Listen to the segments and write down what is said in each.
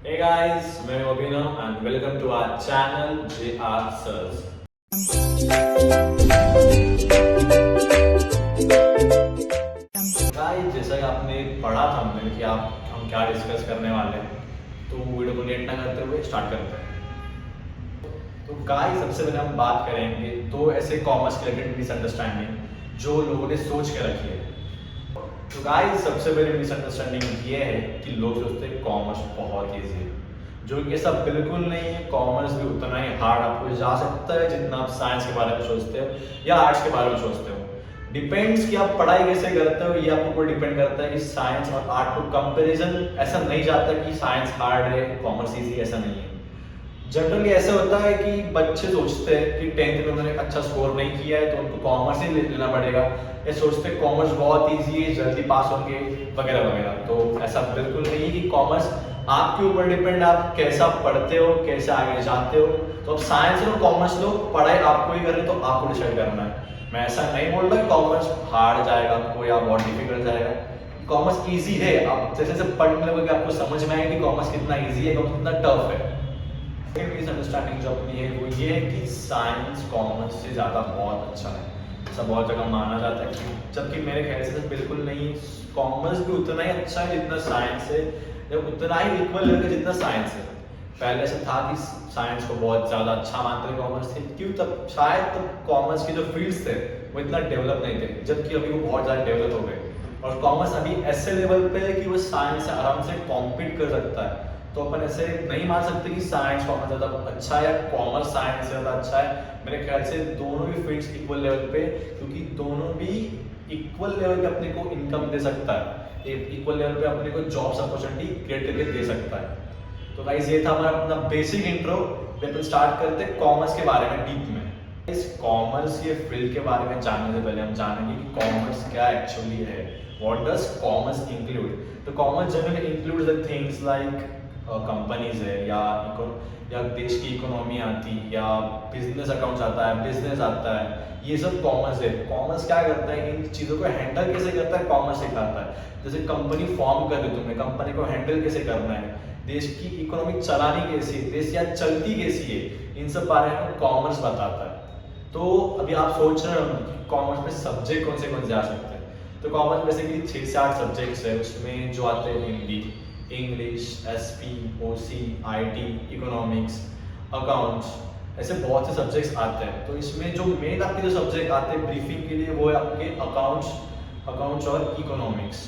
Hey guys, मैं अभिनव and welcome to our channel JR Sirs. Guys जैसा कि आपने पढ़ा था हमने कि हम क्या डिस्कस करने वाले हैं, तो वीडियो को लेट ना करते हुए स्टार्ट करते हैं। तो गाइस सबसे पहले हम बात करेंगे तो ऐसे कॉमर्स के रिलेटेड मिसअंडरस्टैंडिंग जो लोगों ने सोच के रखी है। तो गाइस सबसे बड़ी मिसअंडरस्टैंडिंग ये है कि लोग सोचते हैं कॉमर्स बहुत ईजी है, जो कि ऐसा बिल्कुल नहीं है। कॉमर्स भी उतना ही हार्ड आपको जा सकता है जितना आप साइंस के बारे में सोचते हो या आर्ट्स के बारे में सोचते हो। डिपेंड्स कि आप पढ़ाई कैसे करते हो, ये आपको ऊपर डिपेंड करता है कि साइंस और आर्ट को कंपैरिजन ऐसा नहीं जाता कि साइंस हार्ड है कॉमर्स ईजी, ऐसा नहीं है। जनरली ऐसा होता है कि बच्चे सोचते हैं कि 10th में उन्होंने अच्छा स्कोर नहीं किया है तो उनको कॉमर्स ही लेना पड़ेगा, या सोचते हैं कॉमर्स बहुत इजी है जल्दी पास होंगे वगैरह वगैरह। तो ऐसा बिल्कुल नहीं है कि कॉमर्स आपके ऊपर डिपेंड, आप कैसा पढ़ते हो कैसे आगे जाते हो। तो अब साइंस लो कॉमर्स लो, पढ़ाई आपको ही करनी, तो आपको डिसाइड करना है। मैं ऐसा नहीं बोल रहा कि कॉमर्स हार्ड जाएगा आपको या बहुत डिफिकल्ट जाएगा। कॉमर्स ईजी है, आप जैसे जैसे पढ़ने लगोगे आपको समझ में आएगा कि कॉमर्स कितना ईजी है, कॉमर्स कितना टफ है। मिसअंडरस्टैंडिंग जो अपनी है वो ये है कि साइंस कॉमर्स से ज़्यादा बहुत अच्छा है, ऐसा बहुत जगह माना जाता है कि, जबकि मेरे ख्याल से बिल्कुल नहीं। कॉमर्स भी उतना ही अच्छा है जितना साइंस है, या उतना ही इक्वल लेवल जितना साइंस है। पहले से था कि साइंस को बहुत ज़्यादा अच्छा मानते थे कॉमर्स थे, क्यों तब शायद तब कॉमर्स के जो फील्ड्स थे वो इतना डेवलप नहीं थे, जबकि अभी वो बहुत ज़्यादा डेवलप हो गए। और कॉमर्स अभी ऐसे लेवल पे है कि वो साइंस से आराम से कॉम्पीट कर सकता है। तो अपन ऐसे नहीं मान सकते कि साइंस कॉमर्स ज़्यादा अच्छा है या कॉमर्स साइंस से ज़्यादा अच्छा है। मेरे ख्याल से दोनों भी फील्ड्स इक्वल लेवल पे, क्योंकि दोनों भी इक्वल लेवल पे अपने को इनकम दे सकता है, इक्वल लेवल पे अपने को जॉब्स अपॉर्चुनिटी क्रिएट करके दे सकता है। तो गाइस ये था हमारा अपना बेसिक इंट्रो। अपन स्टार्ट करते हैं कॉमर्स के बारे में डीप में। इस कॉमर्स के फील्ड के बारे में जानने से पहले हम जानेंगे कि कॉमर्स क्या एक्चुअली है। What does commerce include? तो commerce generally includes the things like companies है, या देश की इकोनॉमी आती, या बिजनेस अकाउंट्स आता है, बिजनेस आता है, ये सब कॉमर्स है। कॉमर्स क्या करता है, इन चीज़ों को हैंडल कैसे करता है कॉमर्स सिखाता है। जैसे कंपनी फॉर्म कर रहे तुम्हें, कंपनी को हैंडल कैसे करना है, देश की इकोनॉमी चलानी कैसी है, देश या चलती कैसी है, इन सब बारे में कॉमर्स बताता है। तो अभी आप सोच रहे हो कि कॉमर्स में सब्जेक्ट कौन से जा सकते हैं। तो कॉमर्स बेसिकली 6 से 8 सब्जेक्ट्स है। उसमें जो आते हैं Hindi, English, SP, OC, IT, economics, accounts, ऐसे बहुत से सब्जेक्ट्स आते हैं। तो इसमें जो मेन आपके जो सब्जेक्ट आते हैं ब्रीफिंग के लिए वो है आपके अकाउंट्स और इकोनॉमिक्स।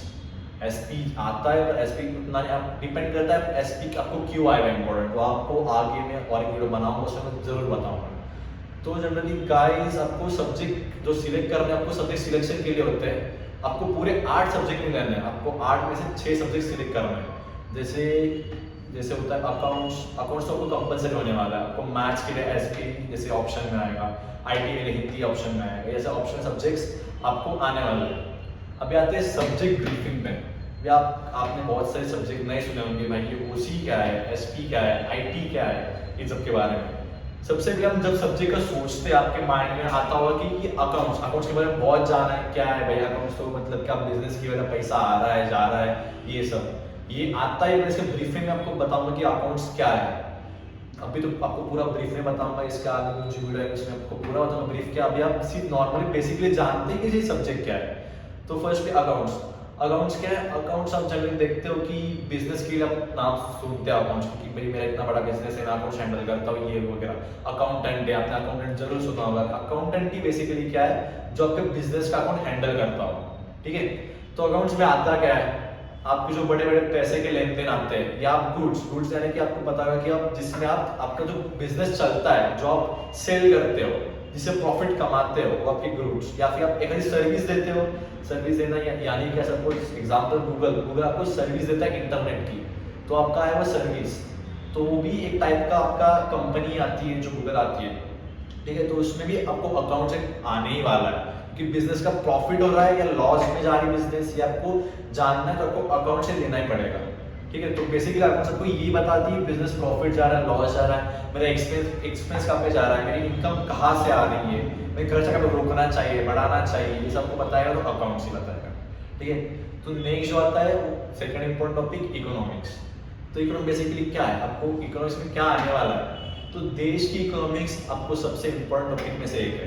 एसपी आता है, पर एसपी उतना आप डिपेंड करता है एसपी आपको क्यों आएगा इंपॉर्टेंट, तो आपको आगे में और एक वीडियो बनाऊंगा उसमें मैं जरूर बताऊंगा। तो जनरली गाइस आपको सब्जेक्ट जो सिलेक्ट करने, आपको सब्जेक्ट सिलेक्शन के लिए होते हैं, आपको पूरे 8 सब्जेक्ट नहीं लेने हैं, आपको 8 में से 6 सब्जेक्ट सिलेक्ट करने हैं। जैसे जैसे होता है अकाउंट्स तो आपको कंपलसरी होने वाला है। आपको मैथ्स के लिए एसपी जैसे ऑप्शन में आएगा, आईटी के लिए हिंदी ऑप्शन में आएगा, ऐसे ऑप्शन सब्जेक्ट्स आपको आने वाले हैं। अभी आते हैं सब्जेक्ट ब्रीफिंग में। भी आपने बहुत सारे सब्जेक्ट नहीं सुने होंगे भाई, ये ओसी क्या है, एसपी क्या है, आईटी क्या है, इन सब के बारे में। सबसे पहले हम जब सब्जेक्ट का सोचते हैं आपके माइंड में आता होगा कि ये अकाउंट्स के बारे में बहुत जाना है, क्या है भाई अकाउंट्स, तो मतलब क्या बिजनेस की वजह पैसा आ रहा है जा रहा है, ये सब ये आता है। मैं इसके ब्रीफिंग में आपको बताऊंगा कि अकाउंट्स क्या है। अभी तो आपको पूरा ब्रीफ में बताऊंगा, इसके आगे जो वीडियो है उसमें आपको पूरा बताऊंगा ब्रीफ क्या। अभी आप सिर्फ नॉर्मली बेसिकली जानते हैं कि ये सब्जेक्ट क्या है। तो फर्स्ट अकाउंट्स क्या है। अकाउंट्स आप जनरली देखते हो कि बिजनेस के लिए आप नाम सुनते हो अकाउंट्स की, भाई मेरा इतना बड़ा बिजनेस है, मैं अकाउंट्स हैंडल करता हूँ ये वगैरह। अकाउंटेंट है, आपने अकाउंटेंट जरूर सुना होगा। अकाउंटेंट ही बेसिकली क्या है, जो आपके बिजनेस का अकाउंट हैंडल करता हो, ठीक है। तो अकाउंट्स में आता क्या है, आपके जो बड़े बड़े पैसे के लेन देन आते हैं, या आप गुड्स यानी कि आपको पता होगा कि आप जिसमें आपका जो बिजनेस चलता है, जो आप सेल करते हो, जिससे प्रॉफिट कमाते हो, वो आपके गुड्स। या फिर आप एक ऐसी सर्विस देते हो, सर्विस देना यानी कि सपोज एग्जांपल गूगल आपको सर्विस देता है इंटरनेट की, तो आपका है वो सर्विस। तो वो भी एक टाइप का आपका कंपनी आती है जो गूगल आती है, ठीक है। तो उसमें भी आपको अकाउंट से आने ही वाला है कि बिजनेस का प्रॉफिट हो रहा है या लॉस में जा रही है बिजनेस, या आपको जानना है तो आपको अकाउंट से लेना ही पड़ेगा, ठीक है। तो बेसिकली आपको सबको ये बताती है बिजनेस प्रॉफिट जा रहा है, लॉस जा रहा है, मेरा एक्सपेंस कहाँ पे जा रहा है, मेरी इनकम कहाँ से आ रही है, मेरे खर्चा कहाँ पे रोकना चाहिए, बढ़ाना चाहिए, ये सबको बताएगा तो अकाउंट से बताएगा, ठीक है। तो नेक्स्ट जो आता है सेकंड इंपॉर्टेंट टॉपिक इकोनॉमिक्स। तो इकोनॉमी बेसिकली क्या है, आपको इकोनॉमिक्स में क्या आने वाला है, तो देश की इकोनॉमिक्स आपको सबसे इम्पोर्टेंट टॉपिक में से एक है।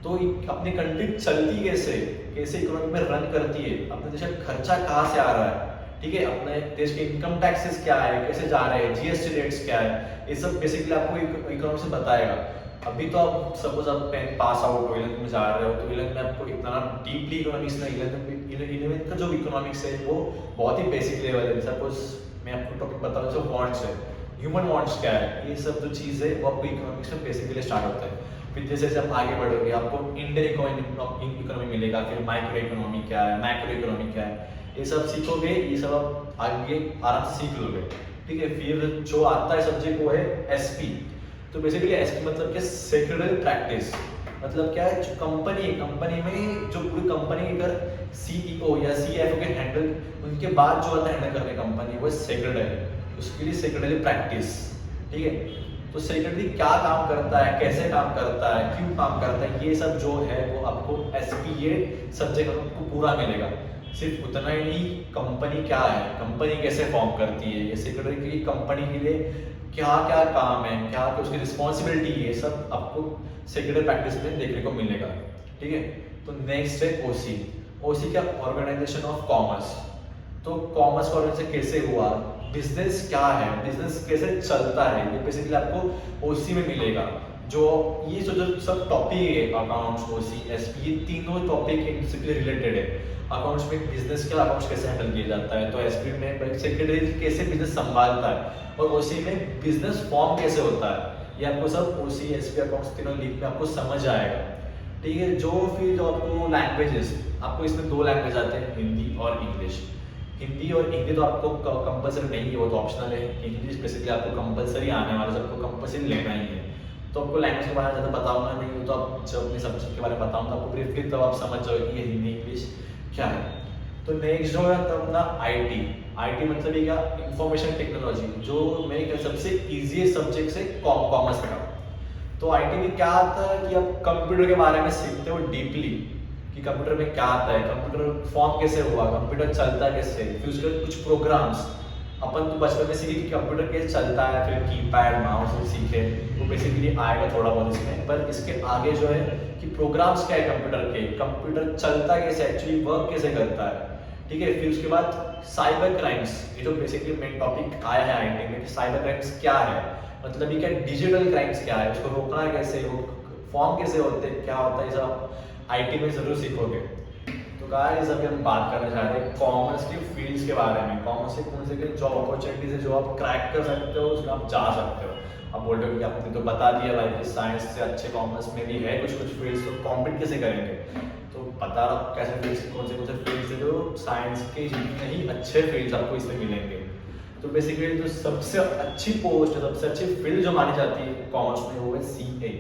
तो अपनी कंट्री चलती कैसे, कैसे इकोनॉमी में रन करती है, अपने देश का खर्चा कहाँ से आ रहा है, ठीक है, अपने देश के इनकम टैक्सेस क्या है, कैसे जा रहे हैं, जीएसटी रेट्स क्या है, ये सब बेसिकली आपको इकोनॉमिक्स में बताएगा। अभी तो आप सपोज आप 10 पास आउट हो, 11th में जा रहे हो, तो 11th में आपको इतना डीपली इकोनॉमिक्स में 11th का जो इकोनॉमिक्स है वो बहुत ही बेसिक लेवल है। सपोज मैं आपको टॉपिक बताऊँ, जो वांट्स है, ह्यूमन वांट्स क्या है, ये सब जो चीज़ है वो आपको इकोनॉमिक्स में बेसिकली स्टार्ट होता है। फिर जैसे जैसे आप आगे बढ़ोगे आपको इंडियन इकोनॉमी मिलेगा, फिर माइक्रो इकोनॉमी क्या है, मैक्रो इकोनॉमी क्या है, ये सब सीखोगे, ये सब आप आगे आराम से सीख लोगे, ठीक है। फिर जो आता है सब्जेक्ट वो है एसपी। तो बेसिकली एसपी मतलब क्या, सेक्रेटरी प्रैक्टिस, मतलब क्या है, जो कंपनी में जो पूरी कंपनी अगर सीईओ या सीएफओ के हैंडल, उनके बाद जो आता है हैंडल करने कंपनी, वो सेक्रेटरी, उसके लिए सेक्रेटरी प्रैक्टिस, ठीक है। तो सेक्रेटरी क्या काम करता है, कैसे काम करता है, क्यों काम करता है, ये सब जो है वो आपको एसपी ये सब्जेक्ट आपको पूरा मिलेगा। सिर्फ उतना ही नहीं, कंपनी क्या है, कंपनी कैसे फॉर्म करती है, ये सेक्रेटरी की कंपनी के लिए क्या क्या काम है, क्या क्या उसकी रिस्पॉन्सिबिलिटी है, सब आपको सेक्रेटरी प्रैक्टिस में देखने को मिलेगा, ठीक है। तो नेक्स्ट है ओसी। ओसी क्या, ऑर्गेनाइजेशन ऑफ कॉमर्स। तो कॉमर्स का ऑर्गेनाइजेशन कैसे हुआ, बिजनेस क्या है, बिजनेस कैसे चलता है, ये बेसिकली आपको ओसी में मिलेगा। जो ये जो सब टॉपिक है, अकाउंट्स, ओसी, एसपी, ये तीनों टॉपिक इनसे रिलेटेड है। अकाउंट्स में बिजनेस के अकाउंट्स कैसे हैंडल किया जाता है, तो एसपी में सेक्रेटरी कैसे बिजनेस संभालता है, और ओसी में बिजनेस फॉर्म कैसे होता है, ये आपको सब ओसी एसपी अकाउंट्स तीनों लीग में आपको समझ आएगा, ठीक है। फिर जो आपको लैंग्वेजेस, आपको इसमें 2 लैंग्वेज आते हैं, हिंदी और इंग्लिश। हिंदी और हिंदी तो आपको कंपलसरी नहीं है, वो तो ऑप्शनल है। इंग्लिश बेसिकली आपको कंपलसरी आने वाला, आपको कंपलसरी लेना ही है। तो आपको लैंग्वेज के बारे में ज़्यादा बताऊंगा नहीं, वो तो आप जब अपने सब्जेक्ट के बारे में बताऊंगा आपको ब्रीफली, तब आप समझ जाओगे कि ये हिंदी इंग्लिश क्या है। तो नेक्स्ट जो है तो अपना आईटी मतलब ये क्या, इंफॉर्मेशन टेक्नोलॉजी, जो मेरे ख्याल सबसे ईजी सब्जेक्ट है कॉमर्स का। तो आईटी में क्या आता है कि आप कंप्यूटर के बारे में सीखते हो डीपली, कि कंप्यूटर में क्या आता है, कंप्यूटर फॉर्म कैसे हुआ, कंप्यूटर चलता कैसे, फिर उसके कुछ प्रोग्राम्स अपन तो बचपन में सीखे कि कंप्यूटर कैसे चलता है, फिर कीपैड माउस सीखे, वो बेसिकली आएगा थोड़ा बहुत इसमें। पर इसके आगे जो है कि प्रोग्राम्स क्या है कंप्यूटर के, कंप्यूटर चलता कैसे, एक्चुअली वर्क कैसे करता है, ठीक है। फिर उसके बाद साइबर क्राइम्स, ये जो बेसिकली मेन टॉपिक आया है आईटी में, साइबर क्राइम्स क्या है, मतलब ये क्या, डिजिटल क्राइम्स क्या है, उसको रोकना कैसे, वो फॉर्म कैसे होते हैं, क्या होता है, ये सब आईटी में जरूर सीखोगे। तो गाइस अभी हम बात करने जा रहे हैं कॉमर्स की फील्ड्स के बारे में। कॉमर्स के कौन से जॉब अपॉर्चुनिटीज है जो आप क्रैक कर सकते हो, उसमें आप जा सकते हो। आप बोल रहे हो कि आपने तो बता दिया भाई कि साइंस से अच्छे कॉमर्स में भी है कुछ फील्ड्स, तो कॉम्पीट कैसे करेंगे, तो बता रहा हूँ कैसे फील्ड्स, कौन से फील्ड्स है जो साइंस के जितने ही अच्छे फील्ड्स आपको इसमें मिलेंगे। तो बेसिकली जो सबसे अच्छी पोस्ट, सबसे अच्छी फील्ड जो मानी जाती है कॉमर्स में, वो है CA,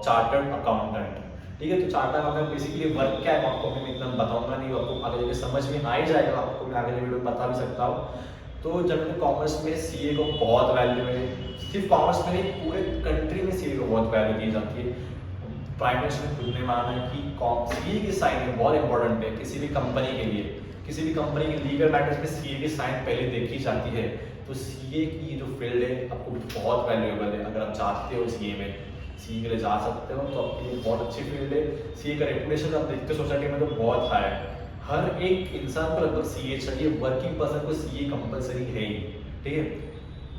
चार्टर्ड अकाउंटेंट, ठीक है। तो चार्टर्ड अकाउंटेंट बेसिकली वर्क क्या है आपको मैं एकदम बताऊंगा नहीं, आपको आगे जाके समझ में आ ही जाएगा, आपको मैं आगे वीडियो में बता भी सकता हूँ। तो जनरली कॉमर्स में CA को बहुत वैल्यू है, सिर्फ कॉमर्स में नहीं पूरे कंट्री में CA को बहुत वैल्यू दी जाती है। प्राइम मिनिस्टर ने खुद ने माना है कि CA की साइन बहुत इंपॉर्टेंट है किसी भी कंपनी के लिए, किसी भी कंपनी के लीगल मैटर्स में CA की साइन पहले देखी जाती है। तो CA की जो फील्ड है आपको बहुत वैल्यूएबल है, अगर आप चाहते हो CA में, CA के लिए जा सकते हो, तो आपके लिए बहुत अच्छी फील्ड है। CA का रेपुटेशन आप देखते हो सोसाइटी में तो बहुत हाई है, हर एक इंसान को लगभग CA चाहिए, वर्किंग पर्सन को CA कंपलसरी है ही, ठीक है।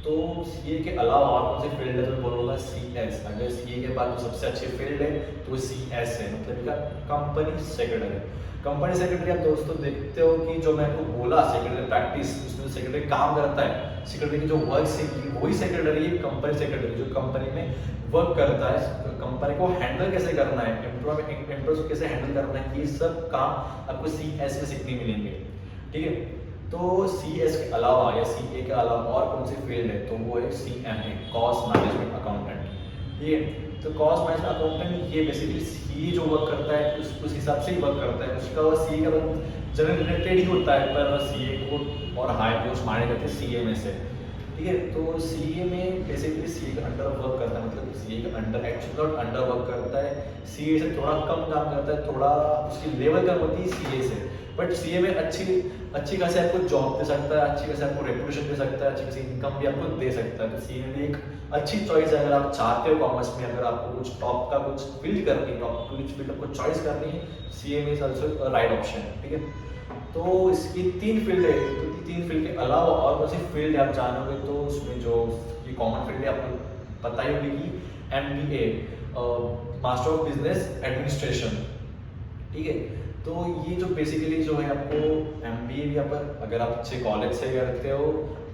तो CA के अलावा और कौन सी फील्ड है, तो मैं बोलूँगा CS। अगर CA के बाद जो सबसे अच्छी फील्ड है तो CS है, मतलब कंपनी सेक्रेटरी। कंपनी सेक्रेटरी आप दोस्तों देखते हो कि जो मैं आपको बोला सेक्रेटरी प्रैक्टिस, उसमें सेक्रेटरी काम करता है, सेक्रेटरी की जो वर्क है वही सेक्रेटरी है, कंपनी सेक्रेटरी जो कंपनी में वर्क करता है, कंपनी को हैंडल कैसे करना है, एम्प्लॉयज को कैसे हैंडल करना है, ये सब काम आपको CS में सीखने मिलेंगे, ठीक है। तो CS के अलावा या CA के अलावा और कौन सी फील्ड है, तो वो है CMA, कॉस्ट मैनेजमेंट अकाउंटेंट, ठीक है। तो कॉस्ट मैनेजमेंट अकाउंटेंट ये बेसिकली CA जो वर्क करता है उस हिसाब से ही वर्क करता है, उसका वो CA का जनरल रिलेटेड ही होता है, पर CA को और हाई पोस्ट माने जाते हैं CA में से, ठीक है। तो CA में बेसिकली CA के अंडर वर्क करता है, मतलब CA के under actually not under work करता है, CA से थोड़ा कम काम करता है, थोड़ा उसकी लेवल कम होती है CA से, बट CA में अच्छी अच्छी खासी आपको जॉब दे सकता है, अच्छी खासी आपको रेपुटेशन दे सकता है, अच्छी खासी इनकम भी आपको दे सकता है। तो सीए भी एक अच्छी चॉइस है अगर आप चाहते हो कॉमर्स में, अगर आपको कुछ टॉप का कुछ फील्ड करनी है, टॉप कुछ फील्ड आपको चॉइस करनी है, CA is also right option, ठीक है। तो इसकी 3 फील्ड है, तो 3 फील्ड के अलावा और कौन सी फील्ड आप जानोगे तो उसमें जो ये कॉमन फील्ड है आपको पता ही होगी कि MBA, master of business administration, ठीक है। तो ये जो बेसिकली जो है आपको एमबीए भी आप अगर आप अच्छे कॉलेज से करते हो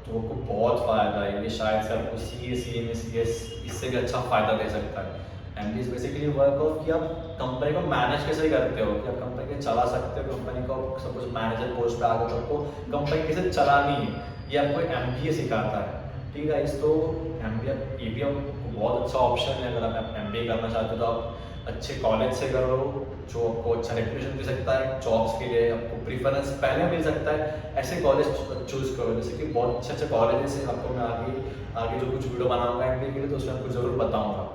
तो आपको बहुत फ़ायदा है, ये शायद से आपको सीए, सीएमए, सीएस इससे भी अच्छा फ़ायदा दे सकता है। MBA is basically work of कि आप कंपनी को मैनेज कैसे करते हो, कि आप कंपनी को चला सकते हो, कंपनी को सपोज मैनेजर पोस्ट पे आ गए तो आपको कंपनी कैसे चलानी है, ये आपको एमबीए सिखाता है, ठीक है। इस तो एमबीए ये भी आपको बहुत अच्छा ऑप्शन है अगर आप एमबीए करना चाहते हो तो आप अच्छे कॉलेज से करो जो आपको अच्छा रेपुटेशन दे सकता है, जॉब्स के लिए आपको प्रीफरेंस पहले मिल सकता है, ऐसे कॉलेज चूज करो। जैसे कि बहुत अच्छे अच्छे कॉलेजेस हैं, आपको मैं आगे आगे जो कुछ वीडियो बनाऊंगा एमबीए के लिए तो उसमें आपको ज़रूर बताऊंगा,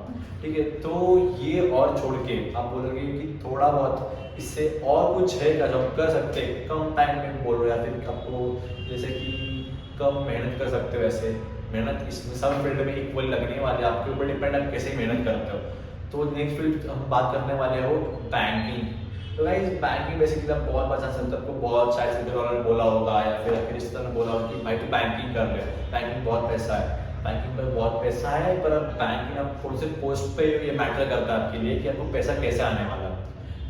ठीक है। तो ये और छोड़ के आप बोलोगे कि थोड़ा बहुत इससे और कुछ है क्या जो आप कर सकते हैं कम टाइम में, बोलो या फिर आपको जैसे कि कम मेहनत कर सकते हो। ऐसे मेहनत इसमें सब फील्ड में इक्वल लगने वाली, आपके ऊपर डिपेंड आप कैसे मेहनत करते हो। तो नेक्स्ट फील्ड हम बात करने वाले हो बैंकिंग। तो गाइस बैंकिंग बेसिकली आप बहुत बचा सकते हो, आपको बहुत शायद से घर वालों ने बोला होगा या फिर आपके रिश्तेदार ने बोला होगा कि भाई तू बैंकिंग कर ले, बैंकिंग बहुत पैसा है, बैंकिंग पर बहुत पैसा है। पर अब बैंकिंग आप थोड़े से पोस्ट पे ये मैटर करता है आपके लिए कि आपको पैसा कैसे आने वाला है,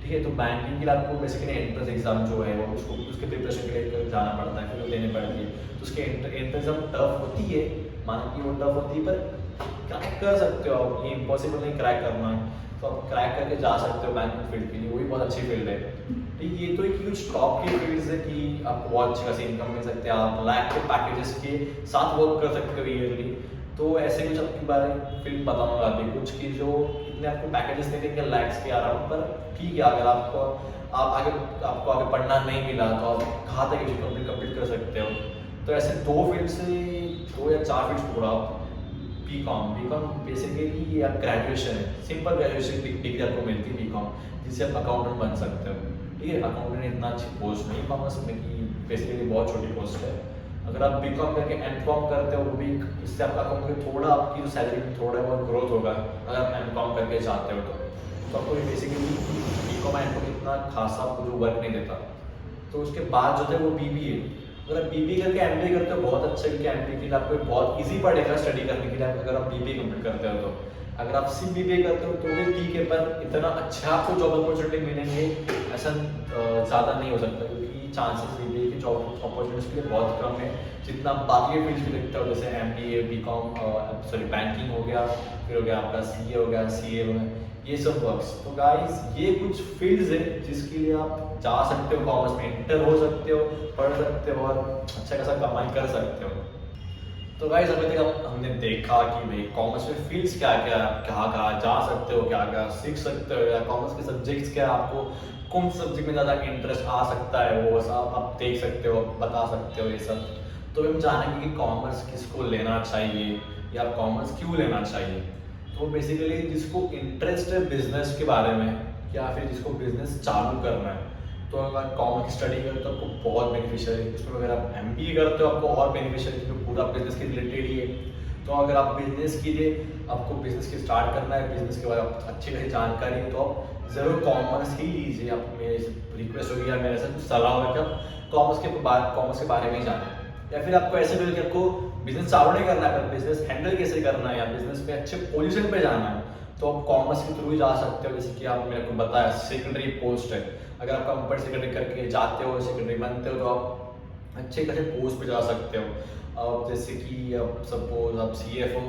ठीक है। तो बैंकिंग के लिए आपको बेसिकली एंट्रेंस एग्जाम जो है वो उसको उसके प्रिपरेशन के लिए जाना पड़ता है, फिर वो देने पड़ती है। तो उसके एंट्रेंस एग्जाम टफ होती है, मानो कि वो टफ होती है, पर क्रैक कर सकते हो आप, ये इम्पॉसिबल नहीं क्रैक करना, तो आप क्रैक करके जा सकते हो बैंकिंग फील्ड के लिए, वो भी बहुत अच्छी फील्ड है, ठीक। ये तो एक कुछ टॉप की फील्ड्स है कि आपको बहुत अच्छी खासी इनकम मिल सकती है, आप लाख के पैकेजेस के साथ वर्क कर सकते हो ईयरली। तो ऐसे कुछ आपके बारे में फील्ड बताऊंगा अभी कुछ कि जो इतने आपको पैकेजेस दे देंगे लैक्स के अराउंड, पर ठीक है अगर आपको आगे पढ़ना नहीं मिला तो आप कहाँ तक एजुकेशन कंप्लीट कर सकते हो। तो ऐसे 2 फील्ड से 2 या 4 फील्ड छोड़ा आप बीकॉम बेसिकली या ग्रेजुएशन है, सिंपल ग्रेजुएशन डिग्री आपको मिलती है बीकॉम, जिससे आप अकाउंटेंट बन सकते हो, ठीक है। अकाउंटेंट इतना अच्छी पोस्ट नहीं कॉमर्स में कि बेसिकली बहुत छोटी पोस्ट है। अगर आप बीकॉम करके एमकॉम करते हो वो भी, इससे आपका अकाउंट में थोड़ा आपकी जो सैलरी में थोड़ा बहुत ग्रोथ होगा अगर आप एमकॉम करके जाते हो तो आपको बेसिकली बीकॉम एमकॉम इतना खासा आपको जो वर्क नहीं देता। तो उसके बाद जो है वो बीबीए, अगर आप बीबीए करके एमबीए करते हो बहुत अच्छा, क्योंकि एमबीए के लिए आपको बहुत इजी पड़ेगा स्टडी करने के लिए अगर आप बीबीए कंप्लीट करते हो तो। अगर आप सिर्फ बीबीए करते हो तो भी ठीक है, पर इतना अच्छा आपको जॉब अपॉर्चुनिटी मिलेंगे ऐसा ज़्यादा नहीं हो सकता, क्योंकि चांसेस बीबीए की जॉब अपॉर्चुनिटीज के लिए बहुत कम है जितना बाकी फील्ड में देखते हो, जैसे एमबीए, बीकॉम, सॉरी बैंकिंग हो गया, फिर हो गया आपका सीए हो गया, सीए हो गया, ये सब वर्क्स। तो गाइस ये कुछ फील्ड्स है जिसके लिए आप जा सकते हो, कॉमर्स में इंटर हो सकते हो, पढ़ सकते हो और अच्छा खासा कमाई कर सकते हो। तो गाइस अभी तक हमने देखा कि भाई कॉमर्स में फील्ड्स क्या क्या, कहाँ कहाँ जा सकते हो, क्या क्या सीख सकते हो, या कॉमर्स के सब्जेक्ट्स क्या, आपको कौन सब्जेक्ट में ज़्यादा इंटरेस्ट आ सकता है वो सब आप देख सकते हो, बता सकते हो ये सब। तो हम जानेंगे कि कॉमर्स किसको लेना चाहिए या कॉमर्स क्यों लेना चाहिए। तो बेसिकली जिसको इंटरेस्ट है बिजनेस के बारे में या फिर जिसको बिजनेस चालू करना है, तो अगर कॉमर्स स्टडी करते हो आपको बहुत बेनिफिशियल है। उसमें अगर आप एमबीए करते हो आपको और बेनिफिशियल है, क्योंकि पूरा बिजनेस के रिलेटेड ही है। तो अगर आप बिजनेस के लिए आपको बिजनेस की स्टार्ट करना है, बिजनेस के बारे में अच्छी खासी जानकारी है, तो आप ज़रूर कॉमर्स ही लीजिए। आप मेरे रिक्वेस्ट होगी या मेरे से सलाह होगा कि आप कॉमर्स के बारे में ही जानें। या फिर आपको ऐसे भी कि आपको बिजनेस चालू नहीं करना है, बिजनेस हैंडल कैसे करना है या बिजनेस में अच्छे पोजीशन पे जाना है, तो आप कॉमर्स के थ्रू ही जा सकते हो। जैसे कि आप मेरे को बताया सेकेंडरी पोस्ट है, अगर आप कंप्यूटर सेकेंडरी करके जाते हो, सेकेंडरी बनते हो, तो आप अच्छे खासे पोस्ट पे जा सकते हो। अब जैसे कि अब सपोज आप सीएफओ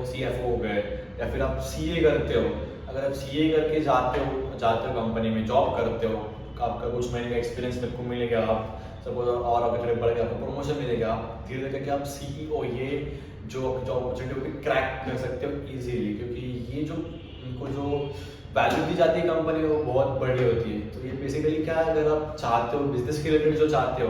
हो गए, या फिर आप सीए करते हो। अगर आप सीए करके जाते हो कंपनी में जॉब करते हो, आपका कुछ महीने का एक्सपीरियंस मेरे को मिलेगा, आप सपोज और आगे थोड़े बढ़ गया आपको प्रमोशन मिलेगा, धीरे धीरे करके आप सीईओ ये जो अपॉर्चुनिटी होगी क्रैक कर सकते हो इजीली, क्योंकि ये जो उनको जो वैल्यू दी जाती है कंपनी वो बहुत बड़ी होती है। तो ये बेसिकली क्या है, अगर आप चाहते हो बिजनेस के रिलेटेड जो चाहते हो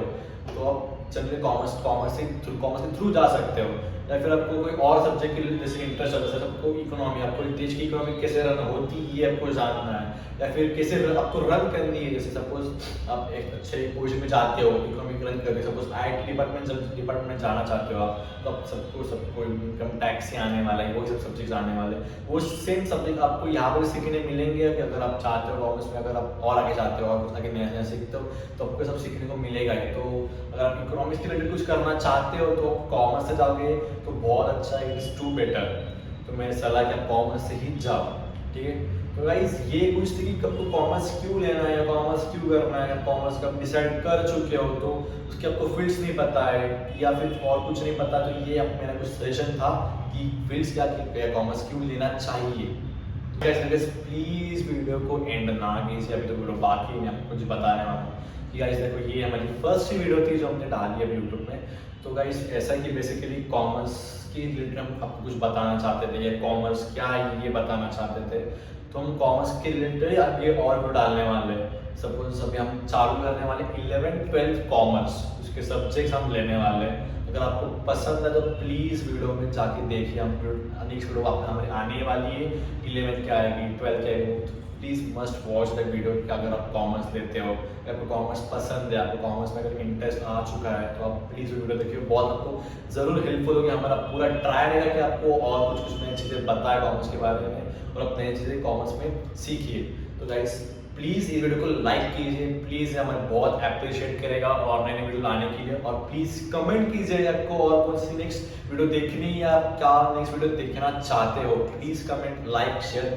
तो आप जनरली कॉमर्स के थ्रू जा सकते हो। या फिर आपको कोई और सब्जेक्ट के लिए जैसे इंटरेस्ट है, जैसे आपको इकोनॉमी, आपको देश की इकोनॉमी कैसे रन होती है ये आपको जानना है, या फिर कैसे आपको रन करनी है। जैसे सपोज आप एक अच्छे पोजीशन में जाते हो, इकोनॉमी रन करके, सपोज IT डिपार्टमेंट जाना चाहते हो आप, तो आप सबको इनकम टैक्स से आने वाला है, वो सब सब्जेक्ट आने वाले, वो सेम सब्जेक्ट आपको यहाँ पर सीखने मिलेंगे। कि अगर आप चाहते हो कॉमर्स में, अगर आप और आगे जाते हो और कुछ आगे नया नया सीखते हो, तो आपको सब सीखने को मिलेगा ही। तो अगर आप इकोनॉमिक्स के रिलेटेड कुछ करना चाहते हो तो कॉमर्स से जाओगे तो बहुत अच्छा है, इट्स टू बेटर। तो मेरी सलाह कि आप कॉमर्स से ही जाओ, ठीक है। तो गाइस ये कुछ थी कि आपको कॉमर्स क्यों लेना है या कॉमर्स क्यों करना है, या कॉमर्स का डिसाइड कर चुके हो तो उसके आपको फील्ड्स नहीं पता है या फिर और कुछ नहीं पता, तो ये मेरा कुछ सजेशन था कि फील्ड्स क्या कॉमर्स क्यों लेना चाहिए। गाइस प्लीज वीडियो को एंड ना कीजिए, अभी तो वीडियो बाकी मैं आपको कुछ बताने वाला हूँ कि गाइस देखो ये हमारी फर्स्ट वीडियो थी जो हमने डाली है यूट्यूब में। तो गाइस ऐसा कि बेसिकली कॉमर्स के रिलेटेड हम आपको कुछ बताना चाहते थे, या कॉमर्स क्या है ये बताना चाहते थे। तो हम कॉमर्स के रिलेटेड आगे और भी डालने वाले हैं। सपोज अभी हम चालू करने वाले 11th 12th कॉमर्स, उसके सब्जेक्ट्स हम लेने वाले हैं। अगर आपको पसंद है तो प्लीज़ वीडियो में जाके देखिए, हम नेक्स्ट वीडियो हमारी आने वाली है, 11th क्या आएगी 12th क्या आएगी, तो please must watch that video. कि अगर आप कॉमर्स लेते हो, अगर आपको कॉमर्स पसंद है, आपको कॉमर्स में अगर इंटरेस्ट आ चुका है, तो आप प्लीज़ वीडियो देखिए, बहुत आपको ज़रूर हेल्पफुल होगी। हमारा पूरा ट्राई रहेगा कि आपको और कुछ नई चीज़ें बताए कॉमर्स के बारे में, और आप नई चीज़ें कॉमर्स में सीखिए। तो गाइस प्लीज़ इस वीडियो को लाइक कीजिए, प्लीज़ हमें बहुत अप्रिशिएट करेगा और नई नई वीडियो लाने के लिए। और प्लीज़ कमेंट कीजिए आपको और कौन सी नेक्स्ट वीडियो देखनी है, या आप क्या नेक्स्ट वीडियो देखना चाहते हो। Please comment, like, share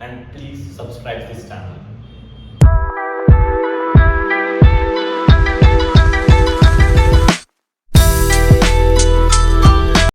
and please subscribe this channel.